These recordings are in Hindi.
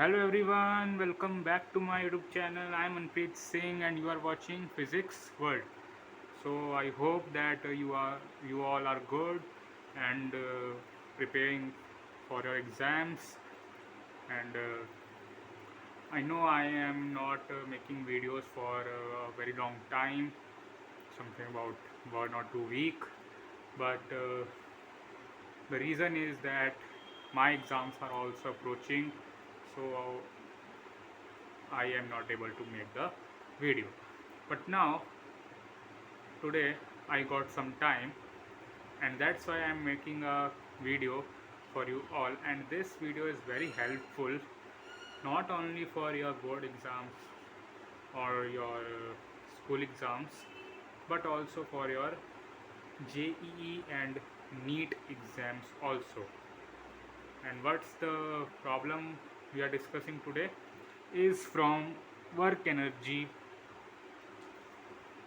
Hello everyone, welcome back to my YouTube channel. I am Manpreet Singh and you are watching Physics World. So I hope that you all are good and preparing for your exams. And I know I am not making videos for a very long time, something about 1 or 2 week, but the reason is that my exams are also approaching, so I am not able to make the video. But now today I got some time, and that's why I'm making a video for you all, and this video is very helpful not only for your board exams or your school exams, but also for your JEE and NEET exams also. And what's the problem we are discussing today is from work energy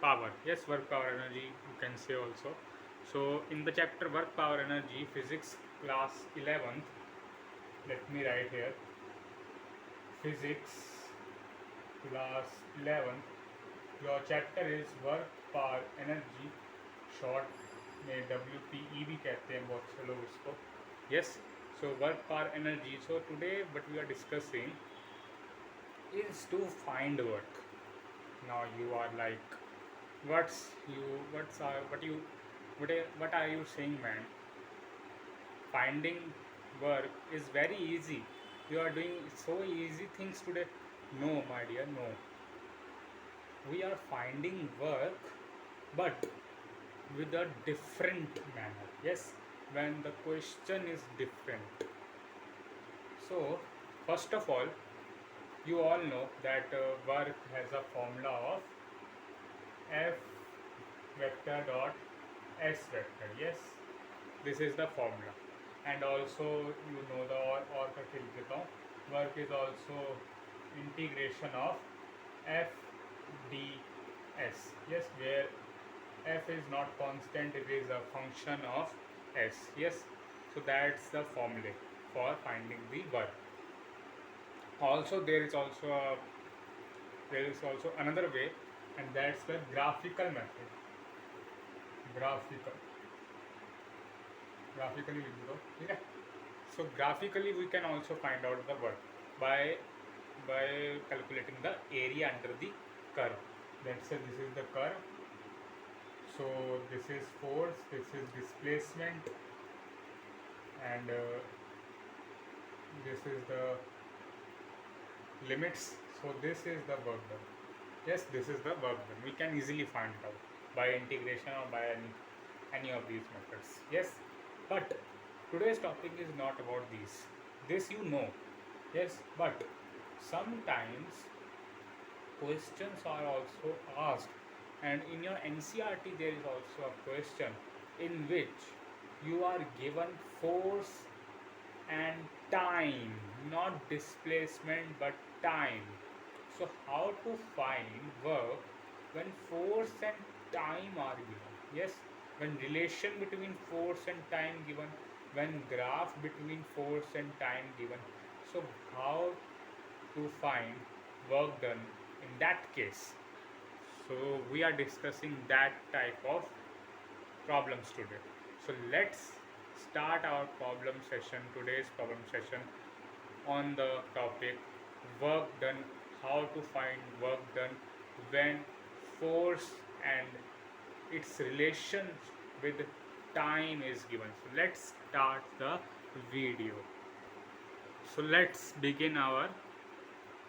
power. Yes, work power energy you can say also. So in the chapter work power energy physics class 11th, let me write here, physics class 11th, your chapter is work power energy, short में WPE भी कहते हैं बहुत से लोग इसको. Yes, so work power energy. So today what we are discussing is to find work. Now you are like, what are you saying, man? Finding work is very easy. You are doing so easy things today. No, my dear, no. We are finding work, but with a different manner. Yes, when the question is different. So first of all, you all know that work has a formula of F vector dot S vector. Yes, this is the formula. And also you know the और करके लिख देता हूँ, work is also integration of F ds. Yes, where F is not constant, it is a function of S. Yes, so that's the formula for finding the work. Also there is also another way, and that's the graphical method. Graphically लिख दो, ठीक है. So graphically we can also find out the work by calculating the area under the curve. Let's say this is the curve. So this is force, this is displacement, and this is the limits. So this is the work done. Yes, this is the work done. We can easily find it out by integration or by any of these methods. Yes, but today's topic is not about these. This you know. Yes, but sometimes questions are also asked, and in your NCRT there is also a question in which you are given force and time, not displacement but time. So how to find work when force and time are given? Yes, when relation between force and time given, when graph between force and time given. So how to find work done in that case? So we are discussing that type of problems today. So let's start our problem session, today's problem session, on the topic work done, how to find work done when force and its relation with time is given. So let's start the video. So let's begin our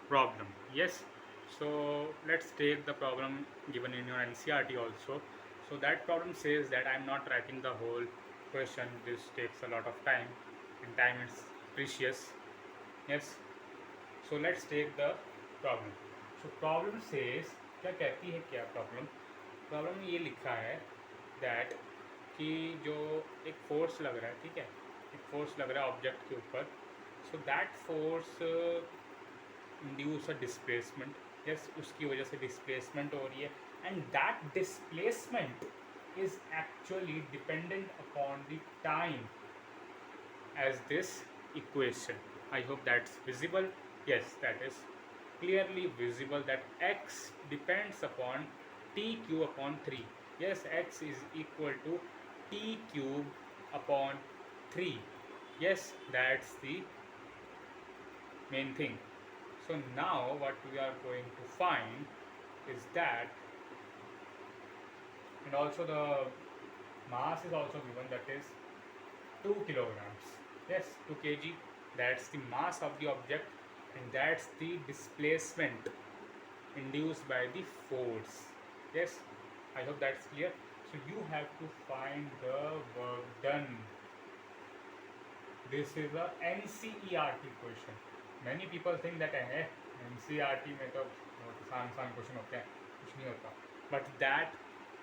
problem. Yes, so let's take the problem given in your NCRT also. So that problem says that I'm not writing the whole question, this takes a lot of time and time is precious. Yes, so let's take the problem. So problem says, क्या कहती है, क्या प्रॉब्लम में ये लिखा है दैट कि जो एक फोर्स लग रहा है, ठीक है, एक फोर्स लग रहा है ऑब्जेक्ट के ऊपर. So that force induce a displacement. Yes, उसकी वजह से डिस्प्लेसमेंट हो रही है, and that displacement is actually dependent upon the time as this equation. I hope that's visible. Yes, that is clearly visible that x depends upon t cube upon 3. Yes, x is equal to t cube upon 3. Yes, that's the main thing. So now what we are going to find is that, and also the mass is also given, that is 2 kilograms. Yes, 2 kg, that's the mass of the object, and that's the displacement induced by the force. Yes, I hope that's clear. So you have to find the work done. This is a NCERT question. Many people think that NCERT में तो आसान आसान क्वेश्चन होते हैं, कुछ नहीं होता. But that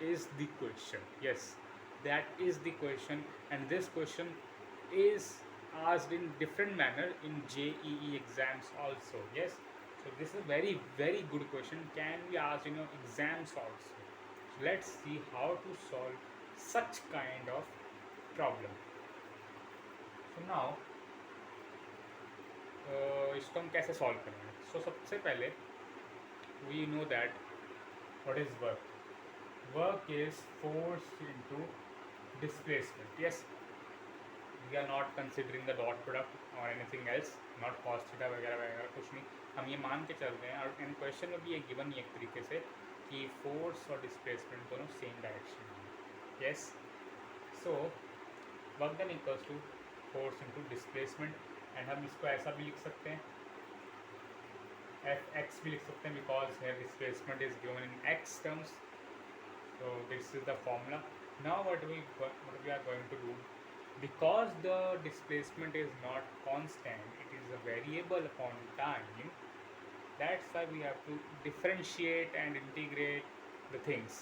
is the question. Yes, that is the question, and this question is asked in different manner in JEE exams also. Yes, so this is a very very good question. Can be asked in your exams also. So let's see how to solve such kind of problem. So now इसको हम कैसे सॉल्व करेंगे. सो सबसे पहले we know that what is work. Work is force into displacement. Yes, we are not considering the dot product और anything else, not cos theta वगैरह वगैरह कुछ नहीं. हम ये मान के चल रहे हैं, और इन क्वेश्चन में भी ये गिवन ही एक तरीके से कि फोर्स और डिस्प्लेसमेंट दोनों सेम डायरेक्शन में. Yes, so work done equals to force into displacement. And हम इसको ऐसा भी लिख सकते हैं, एफ एक्स भी लिख सकते हैं, because here displacement is given in x terms. So this is the formula. Now what we are going to do, because the displacement is not constant, it is a variable upon time. That's why we have to differentiate and integrate the things.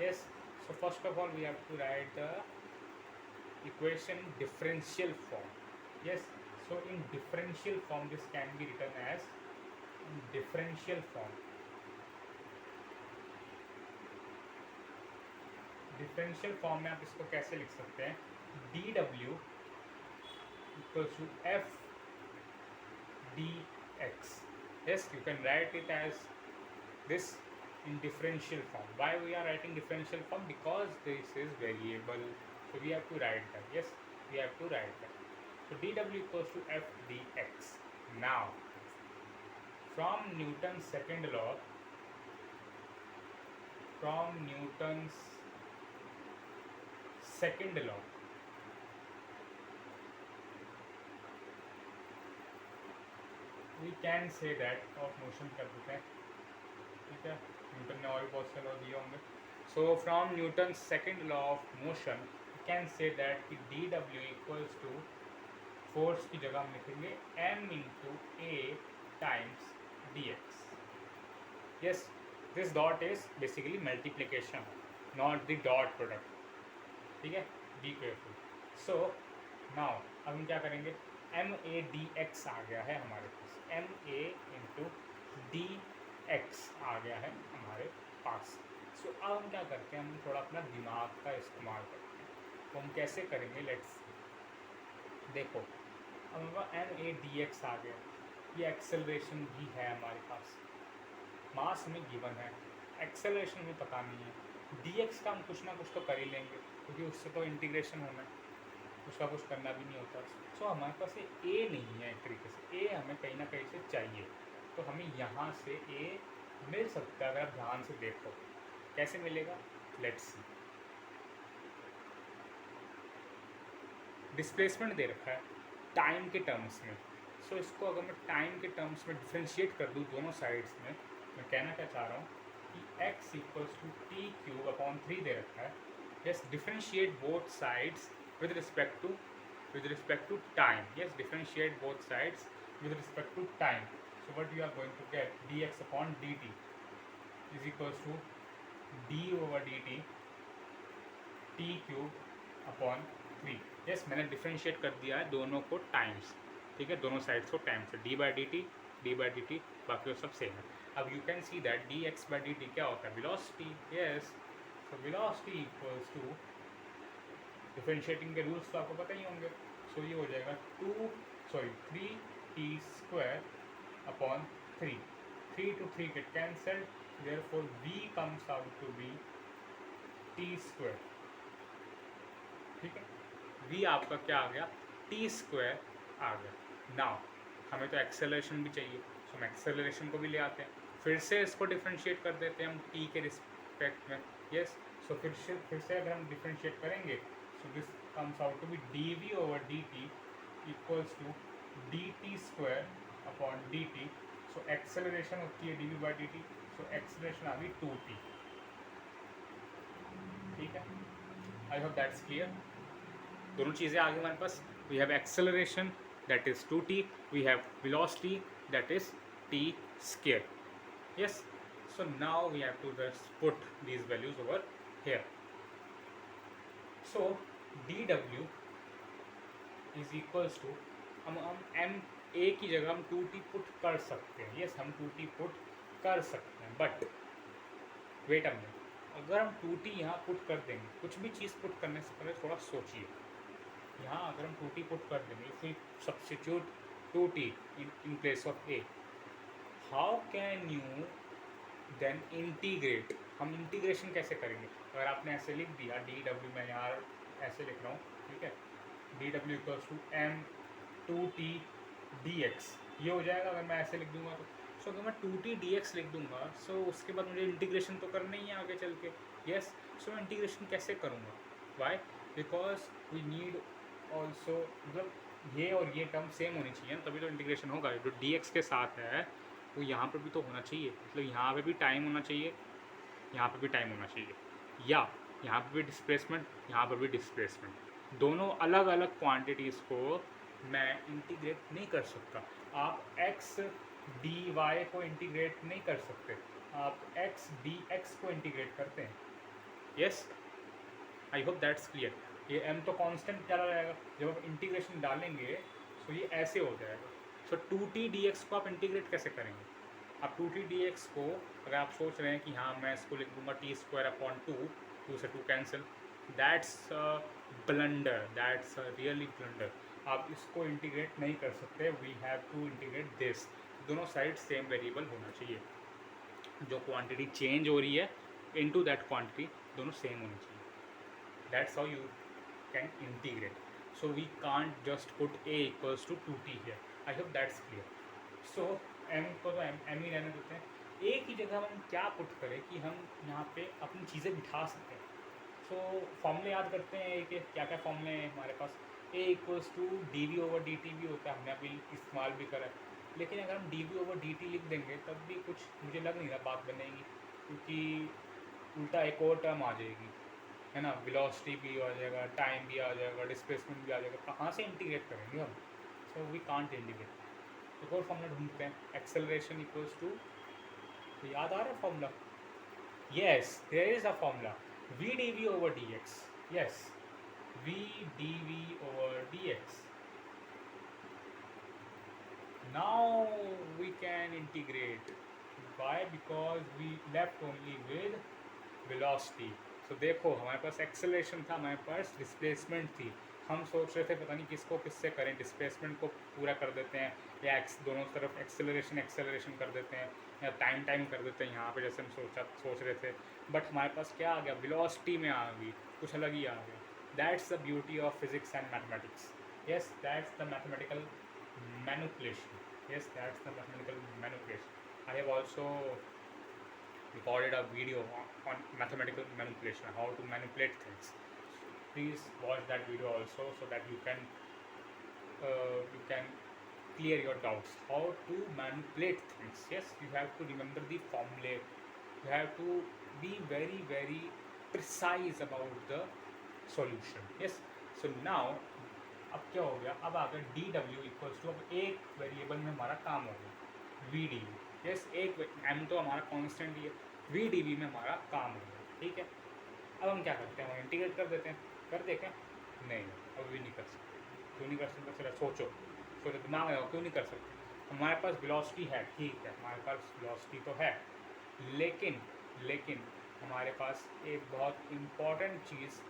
Yes. So first of all we have to write the equation in differential form. Yes. So in differential form this can be written as in differential form. Differential form में आप इसको कैसे लिख सकते हैं, d W equals to F D x. Yes, you can write it as this in differential form. Why we are writing differential form? Because this is variable, so we have to write that. Yes, we have to write that. So dw equals to f dx. Now from Newton's second law, we can say that of motion कर देते हैं. ठीक है, न्यूटन ने और भी बहुत से लॉ दिए होंगे. So from Newton second law of motion we can say that कि d W equals to force की जगह हम लिखेंगे m into a times d x. Yes, this dot is basically multiplication, not the dot product. ठीक है, बी केयरफुल. सो नाउ अब हम क्या करेंगे, एम ए डी एक्स आ गया है हमारे पास, m a into d x आ गया है हमारे पास. सो अब हम क्या करते हैं, हम थोड़ा अपना दिमाग का इस्तेमाल करते हैं. तो हम कैसे करेंगे, लेट्स देखो. अब हमारा एम ए डी एक्स आ गया, ये एक्सेलरेशन भी है हमारे पास, मास हमें गिवन है, एक्सेलरेशन हमें पता नहीं है. डी एक्स का हम कुछ ना कुछ तो कर ही लेंगे, क्योंकि उससे तो इंटीग्रेशन होना है, उसका कुछ करना भी नहीं होता. सो हमारे पास ये ए नहीं है, एक तरीके से ए हमें कहीं ना कहीं से चाहिए. तो हमें यहाँ से ए मिल सकता है. अगर आप ध्यान से देखो कैसे मिलेगा, लेट्स सी. डिस्प्लेसमेंट दे रखा है टाइम के टर्म्स में. सो इसको अगर मैं टाइम के टर्म्स में डिफ्रेंशिएट कर दूँ दोनों साइड्स में, मैं कहना क्या चाह रहा हूँ कि x equals to t cube upon 3 दे रखा है. Yes, differentiate both sides with respect to time. Yes, differentiate both sides with respect to time. So what you are going to get, dx upon dt is equals to d over dt t cube upon 3. Yes, मैंने डिफ्रेंशिएट कर दिया है दोनों को टाइम्स. ठीक है, दोनों साइड्स को टाइम से डी बाई डी टी बाकी सब सेम है. अब you can see that D X by D T क्या होता है, velocity. Yes, so velocity equals to, differentiating के रूल्स तो आपको पता ही होंगे. सो ये हो जाएगा 3t² upon 3. 3 to 3 get cancelled, therefore v comes out to be t square. ठीक है, v आपका क्या आ गया, t स्क्वायर आ गया. नाउ हमें तो एक्सेलरेशन भी चाहिए, सो हम एक्सेलरेशन को भी ले आते हैं, फिर से इसको डिफ्रेंशिएट कर देते हैं हम t के रिस्पेक्ट में. यस, सो फिर से अगर हम डिफ्रेंशिएट करेंगे, so this comes out to be dv over dt equals to dt square upon dt. So acceleration होती है dv by dt, so acceleration आ गई 2t. ठीक है, आई होप दैट्स क्लियर. दोनों चीज़ें आ गई हमारे पास. We have acceleration that is 2t, we have velocity that is t square. Yes, so now we have to just put these values over here. So dw is equals to, हम m a की जगह हम 2t पुट कर सकते हैं. यस, हम 2t पुट कर सकते हैं, बट वेट अ मिनट, अगर हम 2t यहाँ पुट कर देंगे, कुछ भी चीज़ पुट करने से पहले थोड़ा सोचिए. यहाँ अगर हम 2t पुट कर देंगे, if we substitute 2t in place of a, how can you then integrate. हम इंटीग्रेशन कैसे करेंगे? अगर आपने ऐसे लिख दिया dw, मैं यहाँ ऐसे लिख रहा हूँ, ठीक है, dw equals to m 2t dx, ये हो जाएगा. अगर मैं ऐसे लिख दूंगा तो, सो अगर मैं 2t dx लिख दूंगा, सो उसके बाद मुझे इंटीग्रेशन तो करना ही है आगे चल के. यस, सो मैं इंटीग्रेशन कैसे करूँगा? Why? Because we need also, मतलब ये और ये टर्म सेम होनी चाहिए ना, तभी तो इंटीग्रेशन होगा. जो dx के साथ है वो यहाँ पर भी तो होना चाहिए, मतलब यहाँ पे भी टाइम होना चाहिए, यहाँ पे भी टाइम होना चाहिए, या यहाँ पे भी डिस्प्लेसमेंट, यहाँ पर भी डिस्प्लेसमेंट. दोनों अलग अलग क्वांटिटीज़ को मैं इंटीग्रेट नहीं कर सकता. आप x dy को इंटीग्रेट नहीं कर सकते, आप x dx को इंटीग्रेट करते हैं. Yes, I hope that's clear. ये m तो कांस्टेंट चला रहेगा, जब आप इंटीग्रेशन डालेंगे तो ये ऐसे हो जाएगा. सो 2t dx को आप इंटीग्रेट कैसे करेंगे? आप 2t dx को, अगर आप सोच रहे हैं कि हाँ मैं इसको लिख दूंगा t स्क्वायर अपॉन 2 से 2 cancel, that's blunder, that's really blunder. आप इसको इंटीग्रेट नहीं कर सकते. We have to integrate this. दोनों साइड सेम वेरिएबल होना चाहिए. जो क्वांटिटी चेंज हो रही है इनटू दैट क्वांटिटी दोनों सेम होनी चाहिए. That's how you can integrate. So we can't just put a equals to 2t here. I hope that's clear. So m को तो m ही रहने देते हैं. a की जगह हम क्या पुट करें कि हम यहाँ पे अपनी चीज़ें बिठा सकें. सो फॉर्मूले याद करते हैं a के, क्या क्या फॉर्मूले हैं हमारे पास. a equals to dv over dt भी होता है, हमने अभी इस्तेमाल भी करा है. लेकिन अगर हम dv ओवर dt लिख देंगे तब भी कुछ मुझे लग नहीं रहा बात बनेगी, क्योंकि उल्टा एक और टर्म आ जाएगी, है ना. वेलोसिटी भी आ जाएगा, टाइम भी आ जाएगा, डिस्प्लेसमेंट भी आ जाएगा. कहाँ से इंटीग्रेट करेंगे हम? So we can't integrate. एक और फॉर्मूला ढूंढते हैं. एक्सेलरेशन इक्वल्स टू, तो याद आ रहा है formula? Yes, there is a formula, v dv over dx. Yes, v dv over dx. now we can integrate. why? because we left only with velocity. so देखो, हमारे पास एक्सेलरेशन था, हमारे पास डिस्प्लेसमेंट थी. हम सोच रहे थे पता नहीं किसको किससे करें, डिस्प्लेसमेंट को पूरा कर देते हैं, या दोनों तरफ एक्सेलरेशन कर देते हैं, या टाइम कर देते हैं यहाँ पे, जैसे हम सोच रहे थे. बट हमारे पास क्या आ गया? वेलोसिटी में आ गई, कुछ अलग ही आ गया. That's the beauty of physics and mathematics. Yes, that's the mathematical manipulation. Yes, that's the mathematical manipulation. I have also recorded a video on mathematical manipulation, how to manipulate things. Please watch that video also, so that you can clear your doubts how to manipulate things. Yes, you have to remember the formula, you have to be very very precise about the solution. Yes, so now अब क्या हो गया? अब अगर डी डब्ल्यू इक्वल्स टू, अब एक वेरिएबल में हमारा काम हो गया वी डी वी. यस, एक एम तो हमारा कांस्टेंट ही है, वी डी वी में हमारा काम हो गया. ठीक है, अब हम क्या करते हैं? हम इंटीग्रेट कर देते हैं. कर दे क्या? नहीं, अब भी नहीं कर सकते. क्यों नहीं कर सकते? चलो सोचो, दिमाग लगाओ, क्यों नहीं कर सकते? हमारे पास वेलोसिटी है, ठीक है, हमारे पास वेलोसिटी तो है, लेकिन हमारे पास एक बहुत इम्पॉर्टेंट चीज़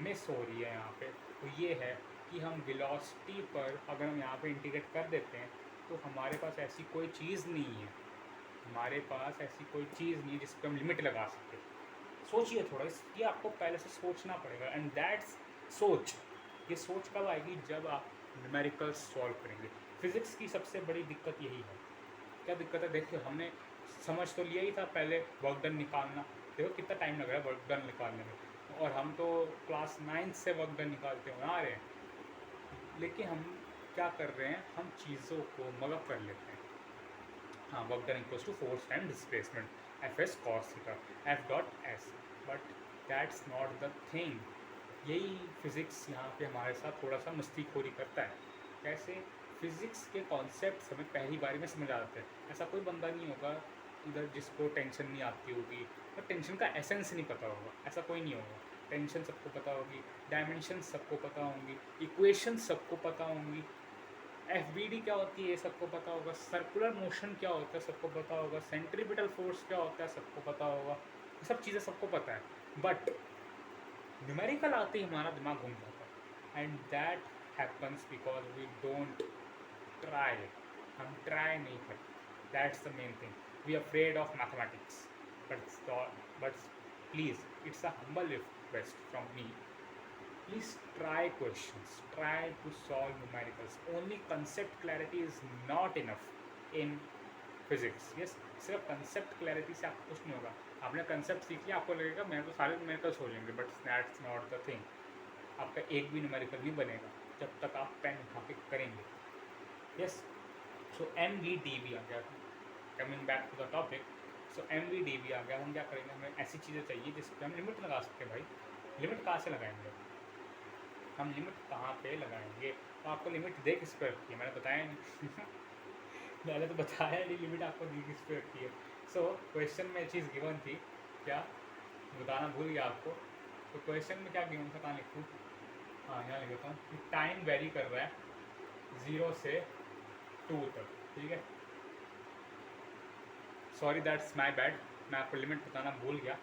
मिस हो रही है यहाँ पे. तो ये है कि हम वेलोसिटी पर अगर हम यहाँ पे इंटीग्रेट कर देते हैं तो हमारे पास ऐसी कोई चीज़ नहीं है, हमारे पास ऐसी कोई चीज़ नहीं है जिस पर हम लिमिट लगा सकते। सोचिए थोड़ा, ये आपको पहले से सोचना पड़ेगा। एंड दैट्स सोच, ये सोच कब आएगी? जब आप न्यूमेरिकल्स सॉल्व करेंगे। फिज़िक्स की सबसे बड़ी दिक्कत यही है। क्या दिक्कत है? देखिए, हमने समझ तो लिया ही था पहले वर्क डन निकालना। देखो कितना टाइम लग रहा है वर्क डन निकालने में, और हम तो क्लास 9 से वर्क डन निकालते हुए आ रहे हैं। लेकिन हम क्या कर रहे हैं? हम चीज़ों को मगअप कर लेते हैं। हाँ, work done equals to force time displacement F S cos theta F dot S, but that's not the thing. यही फिज़िक्स यहाँ पे हमारे साथ थोड़ा सा मस्तीखोरी करता है। कैसे? फिज़िक्स के कॉन्सेप्ट हमें पहली बारी में समझ आ जाते हैं। ऐसा कोई बंदा नहीं होगा इधर जिसको टेंशन नहीं आती होगी, और टेंशन का एसेंस नहीं पता होगा, ऐसा कोई नहीं होगा। टेंशन सबको पता होगी, डायमेंशन सबको पता होंगी, इक्वेशन सबको पता होंगी, एफ क्या होती है ये सबको पता होगा, सर्कुलर मोशन क्या होता है सबको पता होगा, सेंट्रीपिटल फोर्स क्या होता है सबको पता होगा, ये सब चीज़ें सबको पता है। बट न्यूमेरिकल आते ही हमारा दिमाग घूम जाता है। And that happens because we don't try. हम ट्राई नहीं करते, that's the main thing. We afraid of mathematics. But please, it's a humble request from me, please try questions, try to solve numericals. Only concept clarity is not enough in physics. Yes, सिर्फ concept clarity से आपको कुछ नहीं होगा। आपने concept सीख लिया, आपको लगेगा मेरे को सारे numericals हो जाएंगे, but that's not the thing. आपका एक भी numerical नहीं बनेगा जब तक आप पेन उठा के करेंगे। Yes, so MVDB आ गया। Coming back to the topic, so MVDB आ गया। हम क्या करेंगे? हमें ऐसी चीज़ें चाहिए जिस पर हम लिमिट लगा सकते हैं। भाई, लिमिट कहाँ से लगाएंगे? हम लिमिट कहाँ पे लगाएंगे? तो आपको लिमिट दे किस पे रखी है? मैंने बताया नहीं। मैंने तो बताया नहीं लिमिट आपको दी किस पे रखी है। सो क्वेश्चन में चीज़ गिवन थी, क्या बताना भूल गया आपको। तो क्वेश्चन में क्या गिवन था, कहाँ लिखूँ? हाँ, यहाँ लिख देता हूँ कि टाइम वेरी कर रहा है 0 से 2 तक। ठीक है, सॉरी दैट्स माई बैड, मैं आपको लिमिट बताना भूल गया।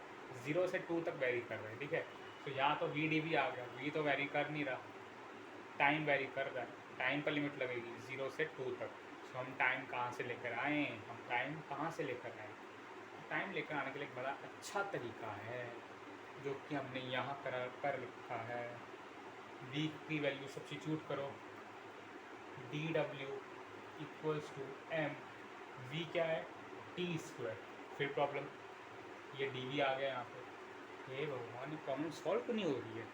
0 से 2 तक वेरी कर रहा है। ठीक है, तो यहाँ तो VDB आ गया, V तो वेरी कर नहीं रहा, टाइम वेरी कर रहा है। टाइम पर लिमिट लगेगी 0 से 2 तक। तो हम टाइम कहाँ से लेकर आए? हम टाइम कहाँ से लेकर आए? टाइम लेकर आने के लिए एक बड़ा अच्छा तरीका है जो कि हमने यहाँ कर लिखा है। v की वैल्यू सब्स्टिट्यूट करो, dw equals to m, v क्या है? t²। फिर प्रॉब्लम, ये dv आ गया यहाँ पे। हे भगवान, ये प्रॉब्लम सॉल्व क्यों नहीं हो रही है?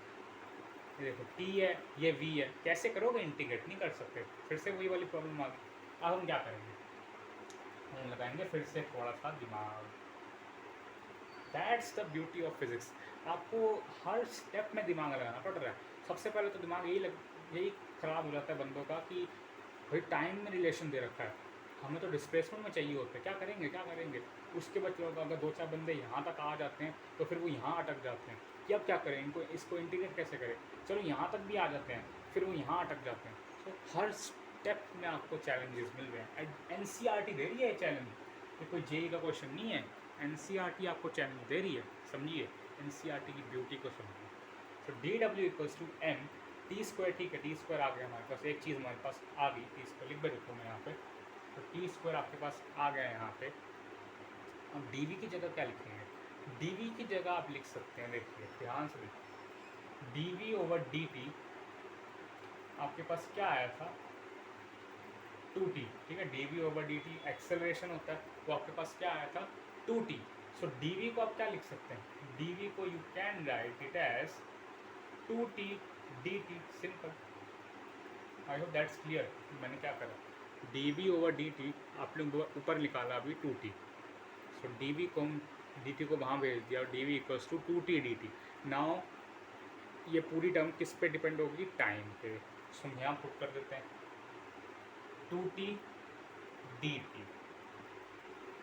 ये देखो t है, ये v है, कैसे करोगे? इंटीग्रेट नहीं कर सकते। फिर से वही वाली प्रॉब्लम आ गई। अब हम क्या करेंगे? हम लगाएंगे फिर से थोड़ा सा दिमाग। That's the beauty of physics. आपको हर स्टेप में दिमाग लगाना पड़ रहा है। सबसे पहले तो दिमाग यही ख़राब हो जाता है बंदों का कि भाई टाइम में रिलेशन दे रखा है, हमें तो डिस्प्लेसमेंट में चाहिए होता है, क्या करेंगे क्या करेंगे? उसके बाद क्या होगा? अगर 2-4 बंदे यहाँ तक आ जाते हैं तो फिर वो यहाँ अटक जाते हैं कि अब क्या करें, इसको इंटीग्रेट कैसे करें? चलो यहाँ तक भी आ जाते हैं, फिर वो यहाँ अटक जाते हैं। तो हर स्टेप में आपको चैलेंजेस मिल रहे हैं। NCERT दे रही है ये चैलेंज, ये कोई जेई का क्वेश्चन नहीं है। NCERT आपको चैलेंज दे रही है, समझिए NCERT की ब्यूटी को समझिए। तो dw equals to m t²। ठीक है, t² आ गया हमारे पास, एक चीज़ हमारे पास आ गई, t² लिख देता हूँ मैं यहाँ पे। तो t² आपके पास आ गया यहाँ पे। अब dv की जगह क्या लिखेंगे? dv की जगह आप लिख सकते हैं, देखिए ध्यान से देखिए, dv/dt आपके पास क्या आया था? 2t। ठीक है, dv/dt एक्सेलरेशन होता है, तो आपके पास क्या आया था? 2t। सो dv को आप क्या लिख सकते हैं? dv को you can write it as 2t dt, simple. I hope that's clear मैंने क्या करा। dv/dt आप लोग ऊपर निकाला अभी 2t, सो dv को dt को वहाँ भेज दिया, और dv equals to 2t dt। Now ये पूरी टर्म किस पे डिपेंड होगी? टाइम पे। सो हम यहाँ पुट कर देते हैं 2t dt।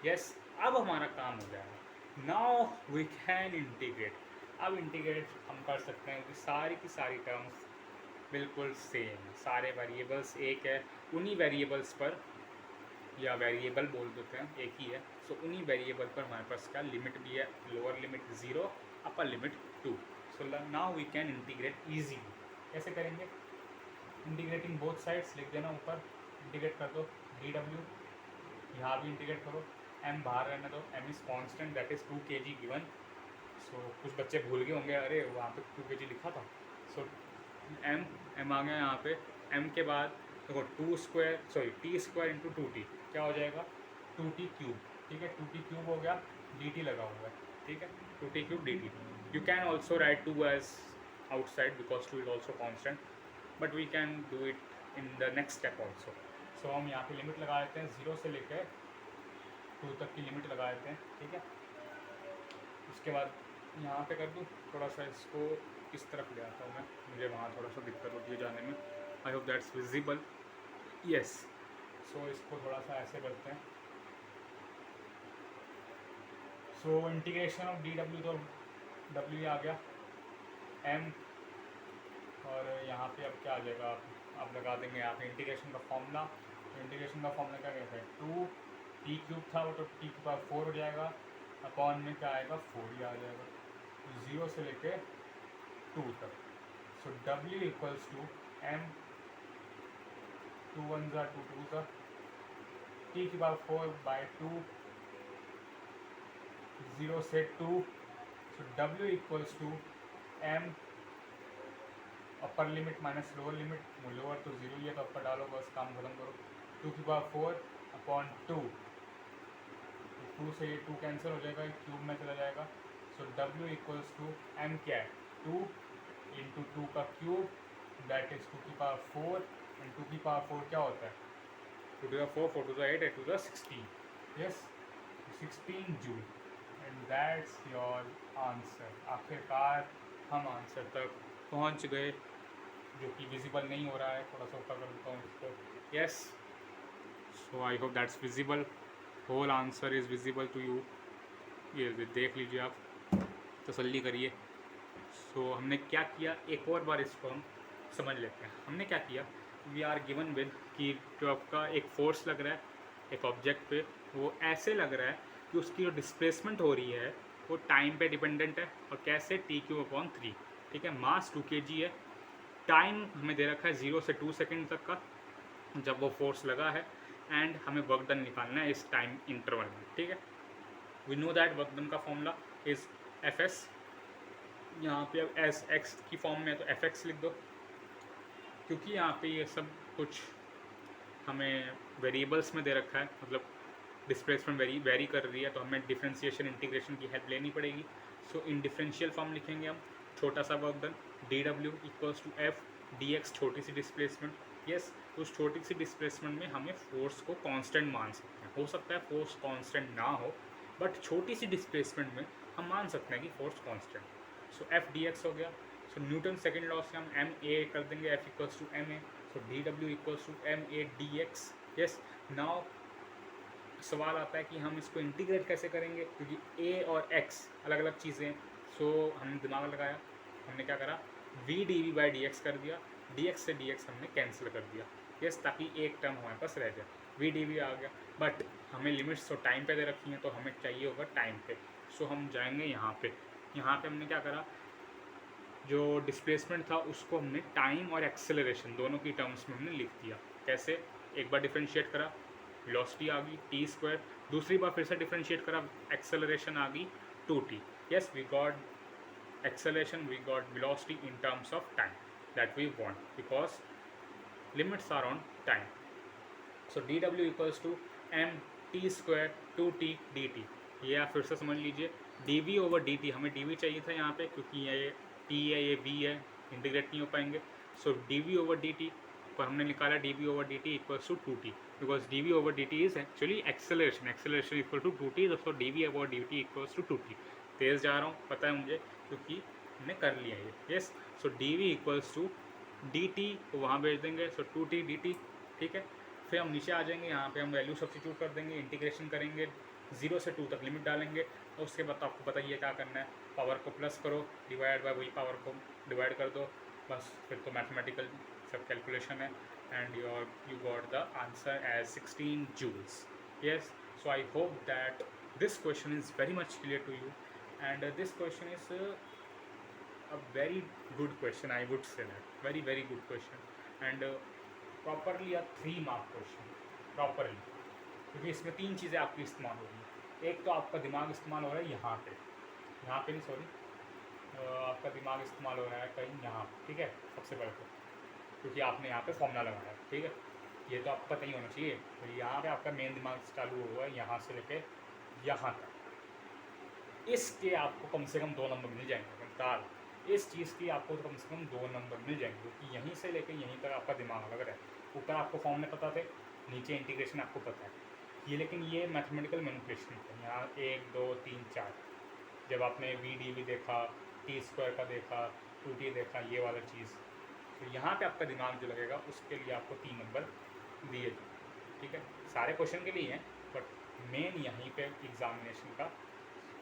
यस, अब हमारा काम हो जाएगा। Now we can integrate. अब इंटीग्रेट हम कर सकते हैं कि सारी की सारी टर्म्स बिल्कुल सेम, सारे वेरिएबल्स एक है, उन्हीं वेरिएबल्स पर, या वेरिएबल बोल देते हैं, एक ही है। सो उन्हीं वेरिएबल पर हमारे पास क्या लिमिट भी है, lower limit 0, upper limit 2। So now we can integrate easily. कैसे करेंगे? इंटीग्रेटिंग बोथ साइड्स लिख देना ऊपर, इंटीग्रेट कर दो डी डब्ल्यू यहाँ भी इंटीग्रेट करो, एम बाहर रहने दो, m is constant that is 2 kg given. So कुछ बच्चे भूल गए होंगे, अरे वहाँ पे 2 kg लिखा था। सो एम आ गया यहाँ पे, एम के बाद देखो टी स्क्वायर इंटू 2t क्या हो जाएगा 2t क्यूब, ठीक है 2t क्यूब हो गया, dt लगा हुआ है, ठीक है 2t cube dt। You can also write 2 as outside because 2 is also constant, but we can do it in the next step also. So हम यहाँ पे लिमिट लगा देते हैं, 0 से लेकर 2 तक की लिमिट लगा देते हैं, ठीक है। उसके बाद यहाँ पे कर दूँ, थोड़ा सा इसको इस तरफ ले आता हूँ मैं, मुझे वहाँ थोड़ा सा दिक्कत होती है जाने में। I hope that's visible, yes. So इसको थोड़ा सा ऐसे करते हैं। सो इंटीग्रेशन ऑफ डी डब्ल्यू, तो डब्ल्यू आ गया एम, और यहाँ पे अब क्या आ जाएगा, आप लगा देंगे यहाँ पे इंटीग्रेशन का फॉर्मूला। तो इंटीग्रेशन का फॉर्मूला क्या कहता है, 2 टी क्यूब था वो, तो टी के पास 4 हो जाएगा, अपॉन में क्या आएगा 4 ही आ जाएगा, 0 से लेके 2 तक। So W equals to M, 2 1 ज़ा 2 2 ज़ा, टी की पावर 4/2, 0 से 2। So W equals to M, upper limit minus lower limit, lower तो 0 ही है तो अपर डालो, बस काम खत्म करो। 2 की पावर 4 अपॉन 2, 2 से ये 2 कैंसिल हो जाएगा, क्यूब में चला जाएगा। So W equals to M क्या है 2 इंटू 2 का क्यूब, दैट इज 2 की पावर 4, एंड 2 की पावर 4 क्या होता है 2 to the 4, 4 to the 8, 8 to the 16, yes 16 joule. And that's your answer. आखिरकार हम आंसर तक पहुंच गए, जो कि विजिबल नहीं हो रहा है, थोड़ा सा ऊपर कर देता हूँ इसको, yes. So I hope that's visible, whole answer is visible to you, ये देख लीजिए आप, तसल्ली करिए। सो हमने क्या किया, एक और बार इसको हम समझ लेते हैं। हमने क्या किया, वी आर गिवन विद कि जो आपका एक फोर्स लग रहा है एक ऑब्जेक्ट पे, वो ऐसे लग रहा है कि उसकी जो डिस्प्लेसमेंट हो रही है वो टाइम पे डिपेंडेंट है, और कैसे T³/3, ठीक है। मास 2 kg है, टाइम हमें दे रखा है 0 से 2 सेकेंड तक का जब वो फोर्स लगा है, एंड हमें वर्क डन निकालना है इस टाइम इंटरवल में, ठीक है। We know that work done का फॉर्मूला इज़ Fs, यहाँ पे अब एस एक्स की फॉर्म में है तो Fx लिख दो, क्योंकि यहाँ पे ये सब कुछ हमें वेरिएबल्स में दे रखा है, मतलब डिस्प्लेसमेंट वेरी कर रही है, तो हमें डिफरेंशिएशन इंटीग्रेशन की हेल्प लेनी पड़ेगी। सो इन डिफरेंशियल फॉर्म लिखेंगे हम, छोटा सा work done D W equals to F D X, छोटी सी डिस्प्लेसमेंट, यस। तो उस छोटी सी डिस्प्लेसमेंट में हमें फोर्स को कांस्टेंट मान सकते हैं, हो सकता है फोर्स कांस्टेंट ना हो, बट छोटी सी डिस्प्लेसमेंट में हम मान सकते हैं कि फोर्स कांस्टेंट। सो एफ डी एक्स हो गया। सो न्यूटन सेकेंड लॉ से हम एम ए कर देंगे, F equals to M A, so D W equals to M A D x, yes. Now सवाल आता है कि हम इसको इंटीग्रेट कैसे करेंगे, क्योंकि ए और एक्स अलग अलग चीज़ें हैं। सो हमने दिमाग लगाया, हमने क्या करा, V D V by D X कर दिया, डी एक्स से डी एक्स हमने कैंसिल कर दिया, यस, ताकि एक टर्म हमारे पास रह जाए, वी डी वी आ गया। बट हमें लिमिट्स तो टाइम पे दे रखी हैं, तो हमें चाहिए होगा टाइम पे। सो हम जाएंगे यहाँ पे, यहाँ पे हमने क्या करा, जो डिस्प्लेसमेंट था उसको हमने टाइम और एक्सेलरेशन दोनों की टर्म्स में हमने लिख दिया। कैसे, एक बार डिफ्रेंशिएट करा, वेलोसिटी आ गई t², दूसरी बार फिर से डिफ्रेंशिएट करा, एक्सेलरेशन आ गई 2t, yes. We got acceleration, we got velocity in terms of time that we want, because limits are on time. So D W equals to M t² 2t dt, ये आप फिर से समझ लीजिए, dv/dt, हमें dv चाहिए था यहाँ पे, क्योंकि ये t है ये v है, इंटीग्रेट नहीं हो पाएंगे। सो dv/dt पर हमने निकाला dv/dt equals to 2t, because dv/dt is actually acceleration, acceleration equal to 2t, दोस्तों dv/dt इक्वल्स टू 2t। तेज़ जा रहा हूँ पता है मुझे, क्योंकि हमने कर लिया ये, yes. So dv equals to dt को वहाँ भेज देंगे, सो 2t dt, ठीक है। फिर हम नीचे आ जाएंगे, यहाँ पे हम वैल्यू सब्स्टिट्यूट कर देंगे, इंटीग्रेशन करेंगे, 0 से 2 तक लिमिट डालेंगे, और उसके बाद आपको बताइए क्या करना है, पावर को प्लस करो, डिवाइड बाय वही पावर को डिवाइड कर दो, बस फिर तो मैथमेटिकल सब कैलकुलेशन है, and you got the answer as 16 joules, yes. So I hope that this question is very much clear to you, and this question is a very good question, I would say that very good question, and properly a 3 mark question, properly, क्योंकि इसमें 3 चीज़ें आपकी इस्तेमाल होगी। एक तो आपका दिमाग इस्तेमाल हो रहा है यहाँ पे नहीं, सॉरी, आपका दिमाग इस्तेमाल हो रहा है कहीं यहाँ, ठीक है, सबसे पहले तो, क्योंकि आपने यहाँ पे फॉर्मूला लगाया है, ठीक है, ये तो आपको पता ही होना चाहिए। तो यहाँ पे आपका मेन दिमाग चालू हुआ है यहाँ से लेके यहाँ तक। इसके आपको कम से कम 2 नंबर मिल जाएंगे, मैं बता रहा हूँ। इस चीज़ की आपको कम से कम 2 नंबर मिल जाएंगे, क्योंकि यहीं से लेकर यहीं तक आपका दिमाग लग रहा है। ऊपर आपको फॉर्मूले पता थे, नीचे इंटीग्रेशन आपको पता है, ये लेकिन ये मैथमेटिकल मैनिपुलेशन है। यहाँ 1 2 3 4, जब आपने VDV देखा, T² का देखा, 2T देखा, ये वाला चीज़, तो यहाँ पे आपका दिमाग जो लगेगा उसके लिए आपको 3 नंबर दिए जाए, ठीक है। सारे क्वेश्चन के लिए हैं, बट मेन यहीं पे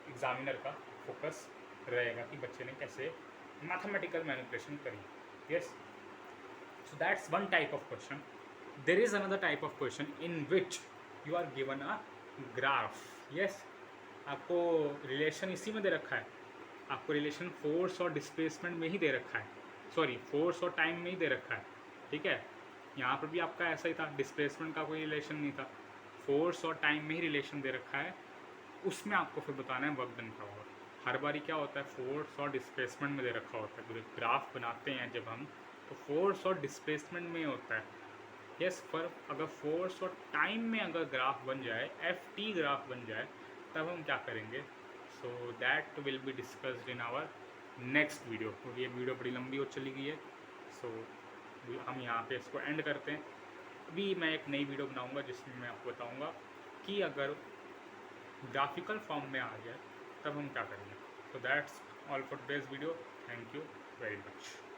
एग्जामिनर का फोकस रहेगा कि बच्चे ने कैसे मैथमेटिकल मैनिपुलेशन करी। Yes, so that's one type of question. There is another type of question in which you are given a graph. Yes, आपको रिलेशन इसी में दे रखा है, आपको रिलेशन फोर्स और डिस्प्लेसमेंट में ही दे रखा है, सॉरी फोर्स और टाइम में ही दे रखा है, ठीक है। यहाँ पर भी आपका ऐसा ही था, डिस्प्लेसमेंट का कोई रिलेशन नहीं था, फोर्स और टाइम में ही रिलेशन दे रखा है। उसमें आपको फिर बताना है वर्क डन का होगा। हर बारी क्या होता है, फोर्स और डिस्प्लेसमेंट में दे रखा होता है, ग्राफ बनाते हैं जब हम, तो फोर्स और डिस्प्लेसमेंट में होता है। यस, पर अगर फोर्स और टाइम में अगर ग्राफ बन जाए, FT ग्राफ बन जाए, तब हम क्या करेंगे। So that will be discussed in our next video, क्योंकि ये वीडियो बड़ी लंबी हो चली गई है। सो हम यहाँ पे इसको एंड करते हैं। अभी मैं एक नई वीडियो बनाऊँगा जिसमें मैं आपको बताऊँगा कि अगर ग्राफिकल फॉर्म में आ जाए तब हम क्या करेंगे। So that's all for today's video. Thank you very much.